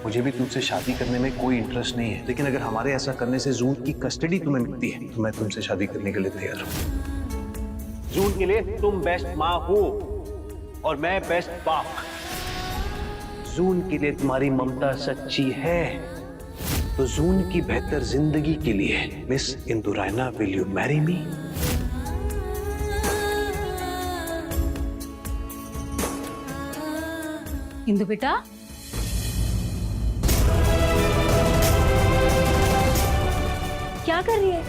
मुझे भी तुमसे शादी करने में कोई इंटरेस्ट नहीं है, लेकिन अगर हमारे ऐसा करने से जून की कस्टडी तुम्हें मिलती है तो मैं तुमसे शादी करने के लिए तैयार हूँ। जून के लिए तुम बेस्ट माँ हो और मैं बेस्ट बाप। जून के लिए तुम्हारी ममता सच्ची है तो जून की बेहतर जिंदगी के लिए miss Indu Raina, will you marry me? Indu बेटा, क्या कर रही है?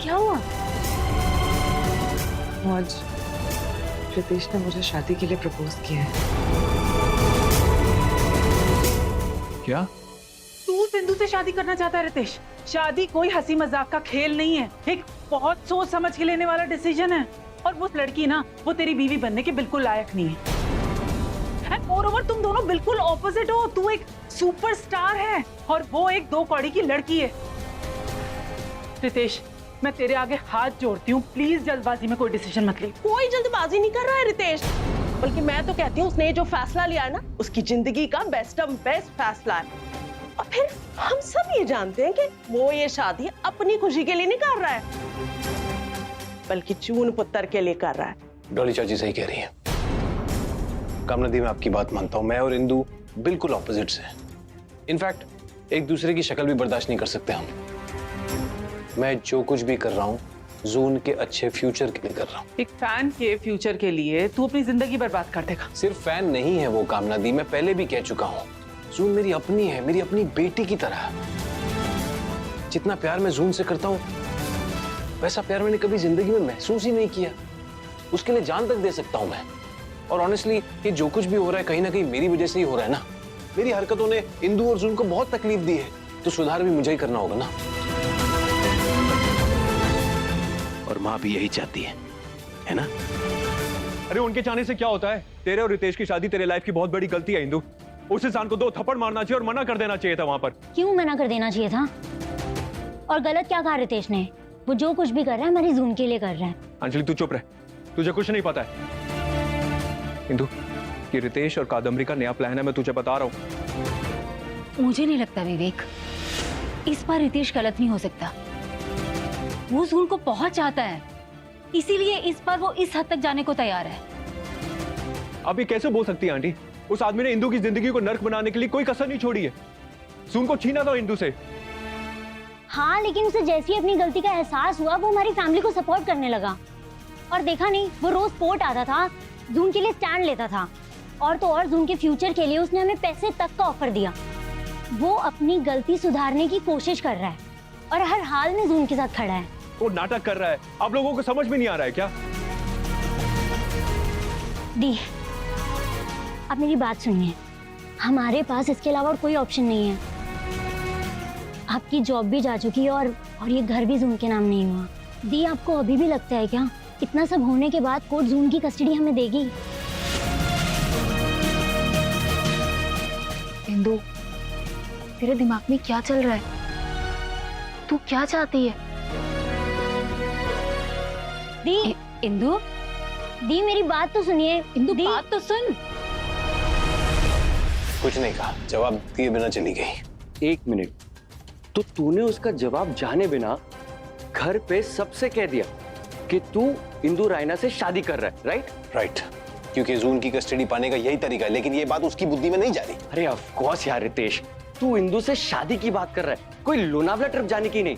क्या हुआ? आज रितेश ने मुझे शादी के लिए प्रपोज किया है। क्या? तू सिंधु से शादी करना चाहता है रितेश? शादी कोई हंसी मजाक का खेल नहीं है, एक बहुत सोच समझ के लेने वाला डिसीजन है। और वो लड़की ना, वो तेरी बीवी बनने के बिल्कुल लायक नहीं है। मोreover, तुम दोनों बिल्कुल ऑपोजिट हो। तू एक सुपरस्टार है और वो एक दो कौड़ी की लड़की है। रितेश, मैं तेरे आगे हाथ जोड़ती हूँ, प्लीज जल्दबाजी में कोई डिसीजन मत ले। कोई जल्दबाजी नहीं कर रहा है रितेश, बल्कि मैं तो कहती हूँ उसने जो फैसला लिया है ना, उसकी जिंदगी का बेस्ट फैसला है। और फिर हम सब ये जानते हैं कि वो ये शादी अपनी खुशी के लिए नहीं कर रहा है, बल्कि चून पुत्र के लिए कर रहा है। डॉली चाची सही कह रही है। कामना दी, मैं आपकी बात मानता हूँ। मैं और इंदु बिल्कुल ऑपोजिट्स हैं। इनफैक्ट एक दूसरे की शक्ल भी बर्दाश्त नहीं कर सकते हम। मैं जो कुछ भी कर रहा हूँ जून के अच्छे फ्यूचर के लिए कर रहा हूँ। एक फैन के फ्यूचर के लिए तू अपनी जिंदगी बर्बाद कर देगा। सिर्फ फैन नहीं है वो कामना दी, मैं पहले भी कह चुका हूँ। जून मेरी अपनी है, मेरी अपनी बेटी की तरह। जितना प्यार मैं जून से करता हूँ वैसा प्यार मैंने कभी जिंदगी में महसूस ही नहीं किया। उसके लिए जान तक दे सकता हूँ मैं। और ऑनेस्टली ये जो कुछ भी हो रहा है कहीं ना कहीं मेरी वजह से ही हो रहा है ना। मेरी हरकतों ने इंदु और जून को बहुत तकलीफ दी है, तो सुधार भी मुझे ही करना होगा ना। और माँ भी यही चाहती है ना? अरे उनके चाहने से क्या होता है? तेरे और रितेश की शादी तेरे लाइफ की बहुत बड़ी गलती है इंदु। उस इंसान को 2 थप्पड़ मारना चाहिए और मना कर देना चाहिए था वहां पर। क्यों मना कर देना चाहिए था? और गलत क्या कहा रितेश ने? वो जो कुछ भी कर रहा है हमारी जून के लिए कर रहा है। अंजलि तू चुप रह, तुझे कुछ नहीं पता है। इंदु, ये रितेश और कादम्बरी का नया प्लान है, मैं तुझे बता रहा हूँ। मुझे नहीं लगता विवेक, इस बार रितेश गलत नहीं हो सकता। वो जून को बहुत चाहता है, इसीलिए इस बार वो इस हद तक जाने को तैयार है। आप ये कैसे बोल सकती है आंटी? उस आदमी ने इंदु की जिंदगी को नर्क बनाने के लिए कोई कसर नहीं छोड़ी है। जून को छीना था इंदु से। हाँ, लेकिन उसे जैसे ही अपनी गलती का एहसास हुआ वो हमारी फैमिली को सपोर्ट करने लगा। और देखा नहीं, वो रोज कोर्ट आता था, जून के लिए स्टैंड लेता था। और तो और जून के फ्यूचर के लिए उसने हमें पैसे तक का ऑफर दिया। वो अपनी गलती सुधारने की कोशिश कर रहा है और हर हाल में जून के साथ खड़ा है। वो नाटक कर रहा है, आप लोगों को समझ में नहीं आ रहा है क्या? दी, अब मेरी बात सुनिए, हमारे पास इसके अलावा और कोई ऑप्शन नहीं है। आपकी जॉब भी जा चुकी है और ये घर भी जून के नाम नहीं हुआ। दी, आपको अभी भी लगता है क्या इतना सब होने के बाद कोर्ट जून की कस्टडी हमें देगी? इंदु, तेरे दिमाग में क्या चल रहा है? तू क्या चाहती है? दी, इंदु, दी मेरी बात तो सुनिए। इंदु, दी, बात तो सुन। कुछ नहीं कहा, जवाब दिए बिना चली गई। 1 मिनट, तो तूने उसका जवाब जाने बिना घर पे सबसे कह दिया कि तू इंदु रायना से शादी कर रहा है, राइट? क्योंकि जून की कस्टडी पाने का यही तरीका है, लेकिन ये बात उसकी बुद्धि में नहीं जा रही। अरे ऑफ कोर्स यार रितेश, तू इंदु से शादी की बात कर रहा है, कोई लोनावला ट्रिप जाने की नहीं।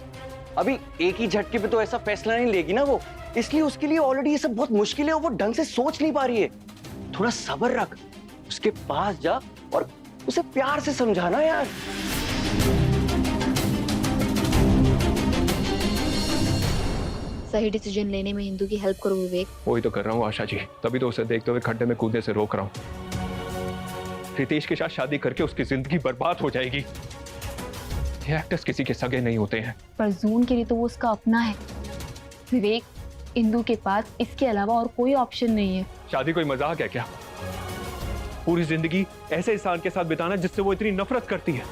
अभी एक ही झटके पे तो ऐसा फैसला नहीं लेगी ना वो, इसलिए उसके लिए ऑलरेडी ये सब बहुत मुश्किल है और वो ढंग से सोच नहीं पा रही है। थोड़ा सब्र रख, उसके पास जा और उसे प्यार से समझाना यार। सही डिसीजन लेने में इंदु की हेल्प करो विवेक। वही तो कर रहा हूँ आशा जी, तभी तो उसे देखते हुए खड्डे में कूदने से रोक रहा हूँ। रितेश के साथ शादी करके उसकी जिंदगी बर्बाद हो जाएगी। ये एक्टर्स किसी के सगे नहीं होते हैं। पर जून के लिए तो वो उसका अपना है विवेक। इंदु के पास इसके अलावा और कोई ऑप्शन नहीं है। शादी कोई मजाक है क्या? पूरी जिंदगी ऐसे इंसान के साथ बिताना जिससे वो इतनी नफरत करती है।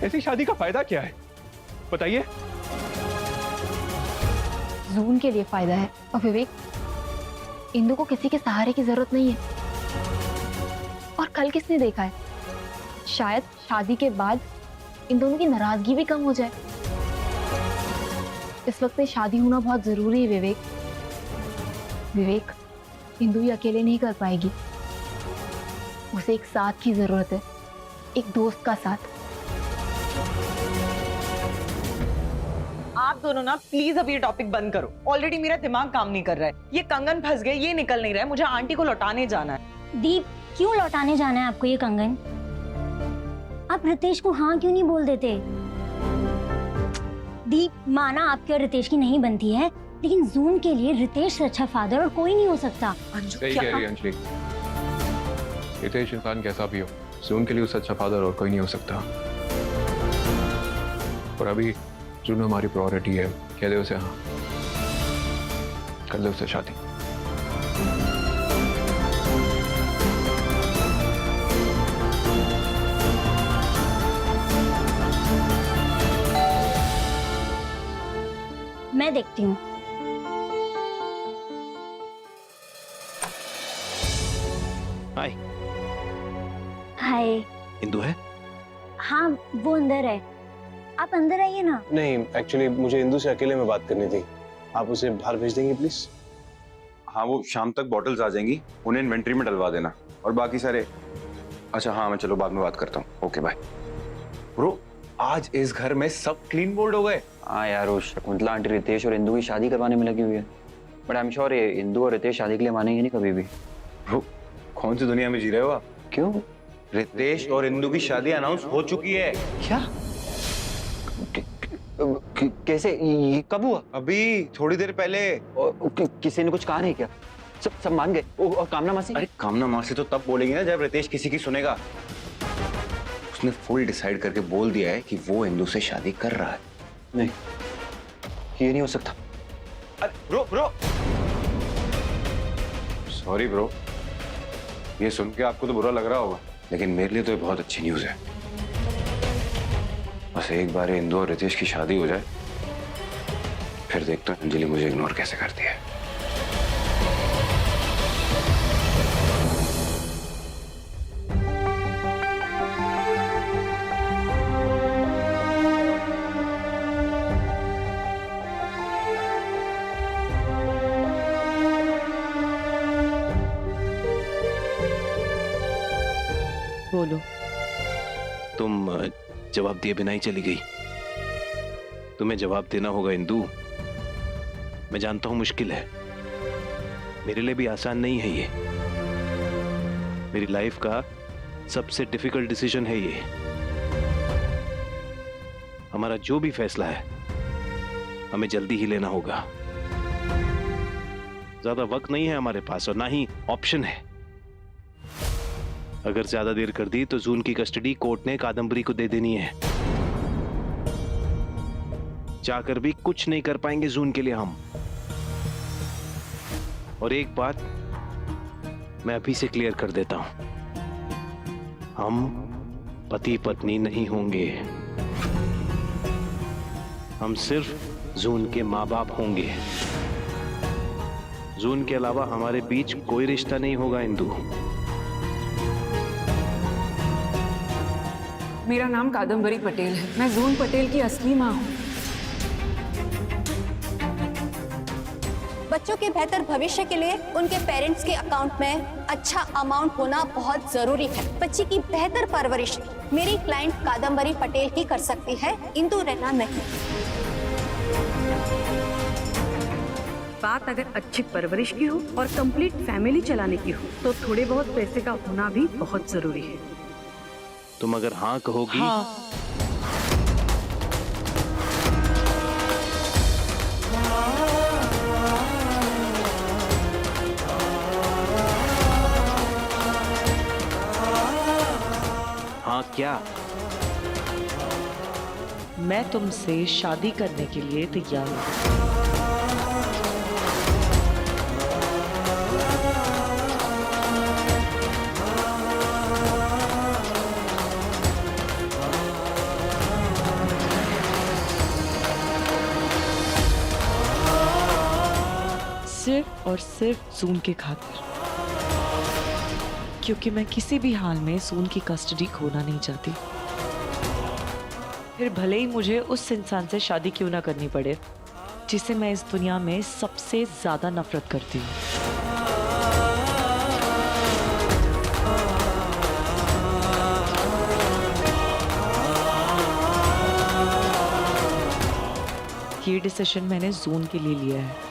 ऐसी शादी का फायदा क्या है बताइए? जून के लिए फायदा है। और विवेक, इंदु को किसी के सहारे की जरूरत नहीं है। और कल किसने देखा है, शायद शादी के बाद इन दोनों की नाराजगी भी कम हो जाए। इस वक्त में शादी होना बहुत जरूरी है विवेक। विवेक, इंदु ये अकेले नहीं कर पाएगी, उसे एक साथ की जरूरत है, एक दोस्त का साथ। आप दोनों ना प्लीज अब ये टॉपिक बंद करो। ऑलरेडी मेरा दिमाग काम नहीं कर रहा है। ये कंगन फंस गए, ये निकल नहीं रहा है। मुझे आंटी को लौटाने जाना है। दीप, क्यों लौटाने जाना है आपको ये कंगन? आप रितेश को हाँ क्यों नहीं बोल देते? दीप, माना आपके और रितेश की नहीं बनती है, लेकिन जून के लिए रितेश से अच्छा फादर और कोई नहीं हो सकता। अंजू, सही क्या कह रही है अंजलि। रितेश इंसान कैसा भी हो, जून के लिए उससे अच्छा फादर और कोई नहीं हो सकता। और अभी जून हमारी प्रायोरिटी है। कह दे उसे हाँ, कर दे उससे शादी। मैं देखती हूँ। हाय। हाय। इंदु है? हाँ, वो अंदर है। आप अंदर आइए ना। नहीं, एक्चुअली मुझे इंदु से अकेले में बात करनी थी। आप उसे बाहर भेज देंगे प्लीज? हाँ, वो शाम तक बॉटल्स आ जाएंगी, उन्हें इन्वेंट्री में डलवा देना। और बाकी सारे, अच्छा हाँ, मैं चलो बाद में बात करता हूँ। Okay bye. ब्रो, आज इस घर में सब क्लीन बोल्ड हो गए। हाँ यार, वो शकुंतला आंटी रितेश और इंदु की शादी करवाने में लगी हुई है। बट आई एम श्योर ये इंदु और रितेश शादी के लिए मानेंगे नहीं कभी भी। ब्रो, कौन सी दुनिया में जी रहे हो आप? क्यों? रितेश और इंदु की शादी अनाउंस हो चुकी है। क्या? कैसे? ये कब हुआ? अभी थोड़ी देर पहले। किसी ने कुछ कहा नहीं क्या? सब मान गए? और कामना मासी? अरे कामना मासी तो तब बोलेंगे ना जब रितेश किसी की सुनेगा। उसने फुल डिसाइड करके बोल दिया है कि वो इंदु से शादी कर रहा है। नहीं, ये नहीं हो सकता। अरे ब्रो सॉरी ब्रो, ये सुन के आपको तो बुरा लग रहा होगा, लेकिन मेरे लिए तो ये बहुत अच्छी न्यूज है। बस एक बार इंदु और रितेश की शादी हो जाए, फिर देखता हूँ अंजलि मुझे इग्नोर कैसे करती है। बोलो। तुम जवाब दिए बिना ही चली गई। तुम्हें जवाब देना होगा इंदु। मैं जानता हूं मुश्किल है, मेरे लिए भी आसान नहीं है ये। मेरी लाइफ का सबसे डिफिकल्ट डिसीजन है ये। हमारा जो भी फैसला है हमें जल्दी ही लेना होगा। ज्यादा वक्त नहीं है हमारे पास और ना ही ऑप्शन है। अगर ज्यादा देर कर दी तो जून की कस्टडी कोर्ट ने कादम्बरी को दे देनी है। चाहकर भी कुछ नहीं कर पाएंगे जून के लिए हम। और एक बात मैं अभी से क्लियर कर देता हूं, हम पति पत्नी नहीं होंगे। हम सिर्फ जून के माँ बाप होंगे। जून के अलावा हमारे बीच कोई रिश्ता नहीं होगा इंदु। मेरा नाम कादम्बरी पटेल है। मैं जून पटेल की असली माँ हूँ। बच्चों के बेहतर भविष्य के लिए उनके पेरेंट्स के अकाउंट में अच्छा अमाउंट होना बहुत जरूरी है। बच्ची की बेहतर परवरिश मेरी क्लाइंट कादम्बरी पटेल ही कर सकती है, इंदु रैना नहीं। बात अगर अच्छी परवरिश की हो और कंप्लीट फैमिली चलाने की हो तो थोड़े बहुत पैसे का होना भी बहुत जरूरी है। तुम अगर हाँ कहोगी हाँ क्या? मैं तुमसे शादी करने के लिए तैयार हूँ। सिर्फ और सिर्फ जून के खातिर, क्योंकि मैं किसी भी हाल में जून की कस्टडी खोना नहीं चाहती। फिर भले ही मुझे उस इंसान से शादी क्यों ना करनी पड़े जिसे मैं इस दुनिया में सबसे ज्यादा नफरत करती हूँ। ये डिसीजन मैंने जून के लिए लिया है,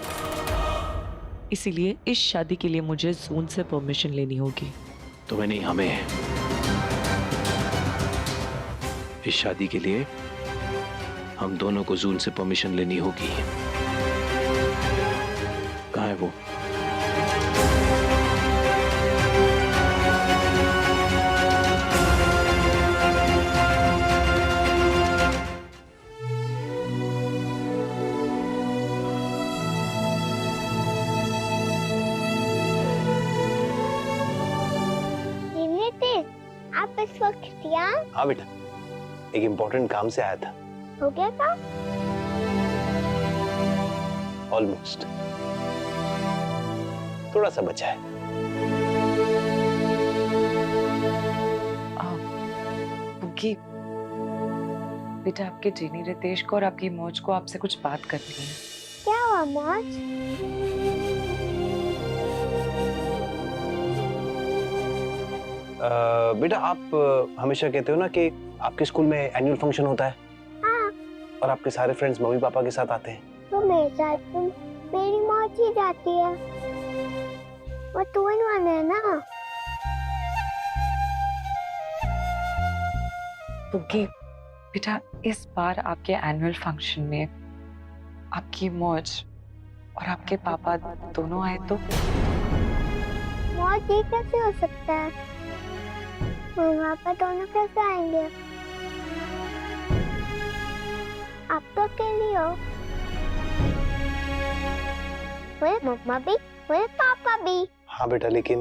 इसीलिए इस शादी के लिए मुझे जून से परमिशन लेनी होगी। तुम्हें नहीं, हमें। इस शादी के लिए हम दोनों को जून से परमिशन लेनी होगी। कहाँ है वो? आप इस वक्त यहाँ? हाँ बेटा, एक इम्पोर्टेंट काम से आया था। हो गया काम? ऑलमोस्ट, थोड़ा सा बचा है। पुग्गी, बेटा आपके जेनी रितेश को और आपकी मौज को आपसे कुछ बात करनी है। क्या हुआ मौज? बेटा आप हमेशा कहते हो ना कि आपके स्कूल में एनुअल फंक्शन होता है। हाँ। और आपके सारे फ्रेंड्स मम्मी पापा के साथ आते हैं। तो मेरे साथ तो मेरी मौज ही जाती है। वो 2 in 1 है ना। पुग्गी, बेटा इस बार आपके एनुअल फंक्शन में आपकी मौज और आपके पापा दोनों आए तो? मौज ये कैसे हो सकता है? मम्मा पापा दोनों कैसे आएंगे? आप तो अकेली हो। मेरे मम्मा भी, मेरे पापा भी। हाँ बेटा, लेकिन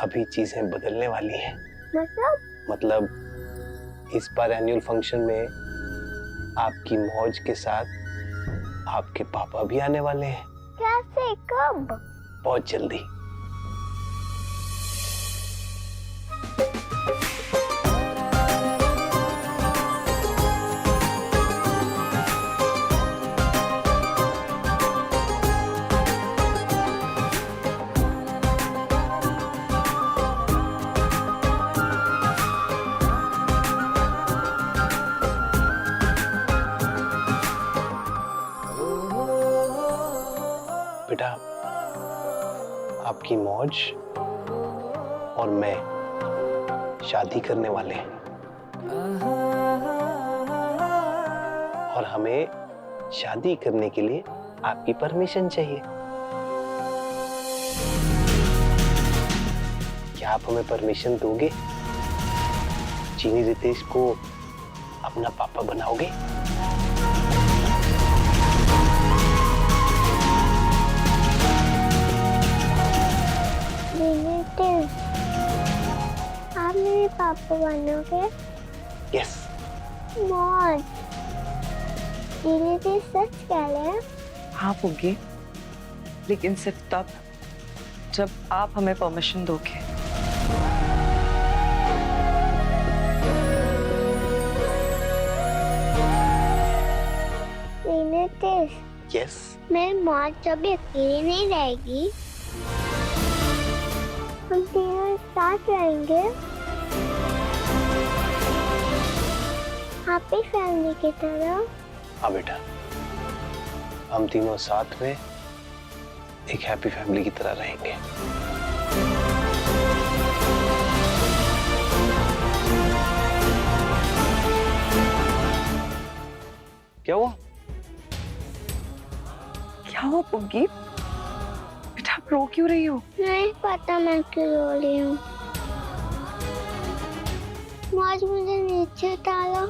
अभी चीजें बदलने वाली हैं। मतलब इस बार एनुअल फंक्शन में आपकी मौज के साथ आपके पापा भी आने वाले हैं। कैसे? कब? बहुत जल्दी। बेटा, आपकी मौज और मैं शादी करने वाले हैं और हमें शादी करने के लिए आपकी परमिशन चाहिए। क्या आप हमें परमिशन दोगे? चीनी रितेश को अपना पापा बनाओगे? आप मेरे पापा बनोगे? यस। मौज, ये सच कह रहे हैं? हाँ पुग्गी, लेकिन सिर्फ तब जब आप हमें परमिशन दोगे। यस। मेरी मौज कभी अकेली नहीं रहेगी। हम तीनों साथ रहेंगे। हैप्पी फैमिली की तरह। हाँ बेटा, हम तीनों साथ में एक हैप्पी फैमिली की तरह रहेंगे। क्या हुआ? क्या हुआ पुग्गी? बेटा आप रो क्यों रही हो? नहीं पता मैं क्यों रो रही हूँ। मौज मुझे नीचे डालो।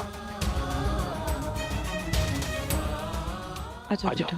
आजा बेटा।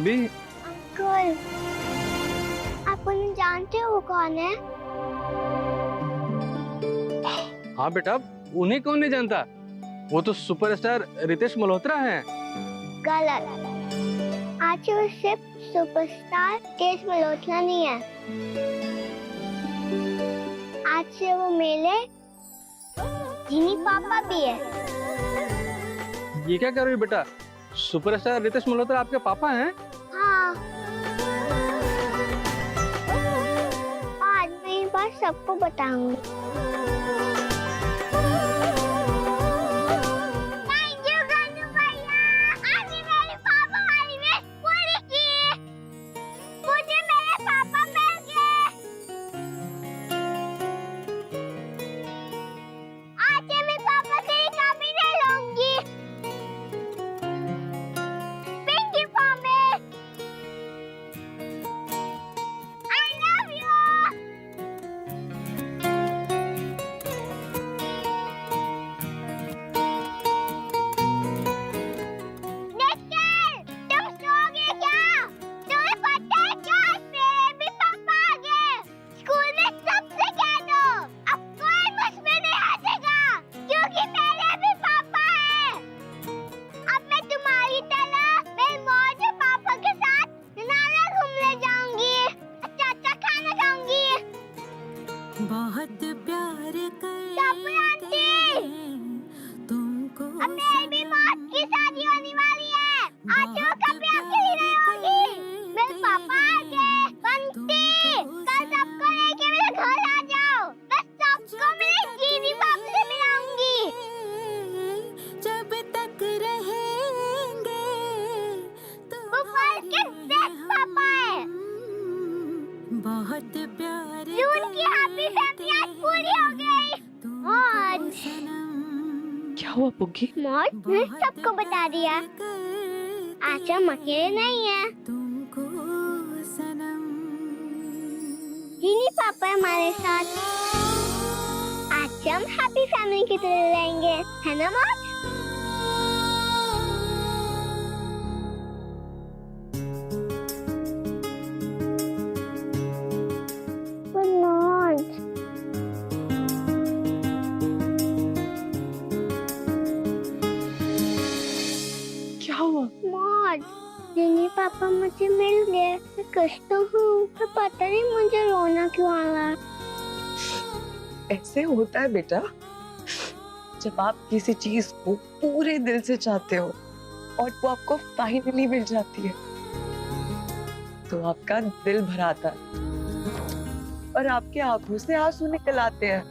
बेबी। अंकल, आप उन्हें जानते हो वो कौन है? हाँ बेटा, उन्हें कौन नहीं जानता, वो तो सुपरस्टार रितेश मल्होत्रा हैं। गलत, आज वो सिर्फ सुपरस्टार रितेश मल्होत्रा नहीं है, आज से वो मेरे जिनी पापा भी है। ये क्या कर रही हो बेटा, सुपरस्टार रितेश मल्होत्रा आपके पापा हैं? हाँ, आज मैं ये बात सबको बताऊंगी। बहुत प्यार करते हैं तुमको। अब मेरी भी मौत की शादी होने वाली है। आज तो कभी अकेली नहीं होगी। मेरे पापा आ गए। बंटी, कल सबको लेके मेरे घर आ जाओ। मैं सबको मेरे दीदी पापा से मिलाऊंगी। जब तक रहेंगे वो फर्क के सेक्स पापा है। बहुत प्यार उनकी हैप्पी फैमिली आज पूरी हो गई। मौज। क्या हुआ पुग्गी? मौज, मैंने सबको बता दिया। आज हम अकेले नहीं है। जिनी पापा हमारे साथ। आज हम हैप्पी फैमिली की तरह रहेंगे, है ना मौज? जिनी पापा मुझे मिल गए। मैं खुश तो हूँ, पर पता नहीं मुझे रोना क्यों आ रहा। ऐसे होता है बेटा, जब आप किसी चीज को पूरे दिल से चाहते हो और वो आपको फाइनली मिल जाती है तो आपका दिल भर आता है और आपके आंखों से आंसू निकल आते हैं।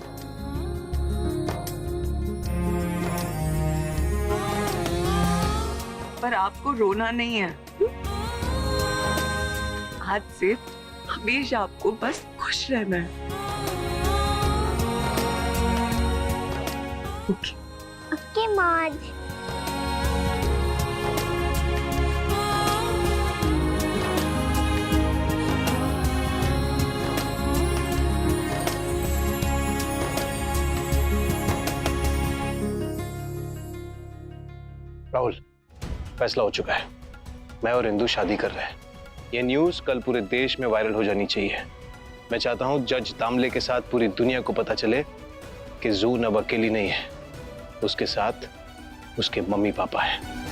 पर आपको रोना नहीं है। आज से हमेशा आपको बस खुश रहना है। ओके मौज। राहुल, फैसला हो चुका है। मैं और इंदु शादी कर रहे हैं। ये न्यूज़ कल पूरे देश में वायरल हो जानी चाहिए। मैं चाहता हूँ जज दामले के साथ पूरी दुनिया को पता चले कि जून अब अकेली नहीं है, उसके साथ उसके मम्मी पापा हैं।